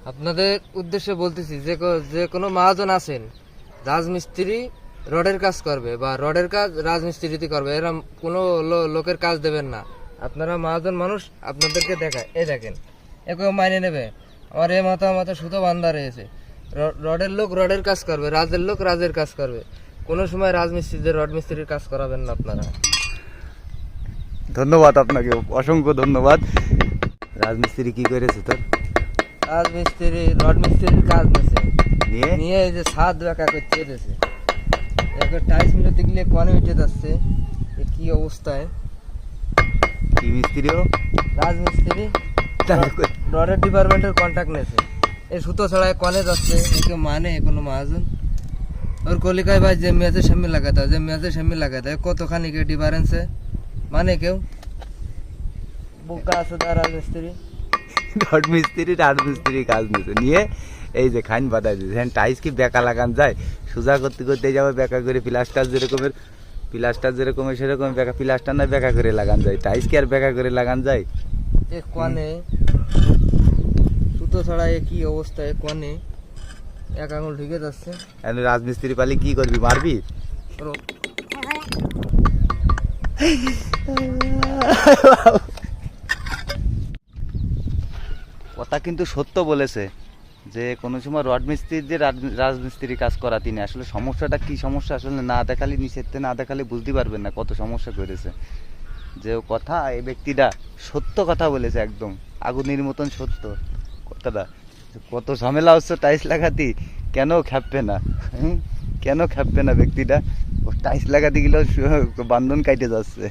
আপনাদের উদ্দেশ্যে বলতেছি যে কোনো মহাজন আছেন রাজমিস্ত্রি রডের কাজ করবে বা রডের কাজ রাজমিস্ত্রিতে করবে, এরকম কোনো লোকের কাজ দেবেন না। আপনারা মহাজন মানুষ, আপনাদেরকে দেখায় এই দেখেন একেও মাইনে নেবে। আমার এই মাথা সুতো বান্ধা রয়েছে। রডের লোক রডের কাজ করবে, রাজের লোক রাজের কাজ করবে। কোনো সময় রাজমিস্ত্রিদের রড মিস্ত্রির কাজ করাবেন না আপনারা। ধন্যবাদ আপনাকে, অসংখ্য ধন্যবাদ। রাজমিস্ত্রি কি করেছে তোর? রাজমিস্ত্রি রড মিস্ত্রির কাজ নেছে নিয়ে এই যে ছাদ বেঁকা করতে এসেছে, একবার টাইলস মিলাতে গেলে কনে উঠে যাচ্ছে। কি অবস্থায়! কি মিস্ত্রিও? রাজমিস্ত্রি রডের ডিপার্টমেন্টের কন্ট্যাক্ট নেছে, এই সুতো ছড়ায় কনে যাচ্ছে। একে মানে কোনো মহাজন ওর কলিকায় ভাই যে মেয়াজের সামনে লাগাতে হয়, যে মেয়াজের সামনে লাগাতে হয়, কতখানি কে ডিফারেন্সে মানে কেউ বোকা আছে তার রাজমিস্ত্রি। রাজমিস্ত্রি কাজ নিয়েছে, নিয়ে এই যে খাইন বাদাই দিয়েছে। হ্যাঁ, টাইস কি বেকা লাগান যায়? সোজা করতে করতে যাবে বেকা করে, প্লাস্টার যেরকমের সেরকম বেকা, প্লাস্টার না বেকা করে লাগান যায়, টাইস কি আর বেকা করে লাগান যায়? এ কনে সুতো ছড়ায় কি অবস্থা, এ কনে এক আঙুল ঢুকে যাচ্ছে। রাজমিস্ত্রি পালি কি করবি, মারবি? কথা কিন্তু সত্য বলেছে যে কোনো সময় রড মিস্ত্রির যে রাজমিস্ত্রি কাজ করা, তিনি আসলে সমস্যাটা কি সমস্যা আসলে না দেখালে, নিষেধতে না দেখালে বুঝতে পারবেন না কত সমস্যা করেছে। যে কথা এই ব্যক্তিটা সত্য কথা বলেছে, একদম আগুনের মতন সত্য কথাটা। কত ঝামেলা হচ্ছে টাইলস লাগাতে, কেন খেপবে না? কেন খেপবে না ব্যক্তিটা? ও টাইলস লাগাতে গেলেও বান্ধন কাটে যাচ্ছে।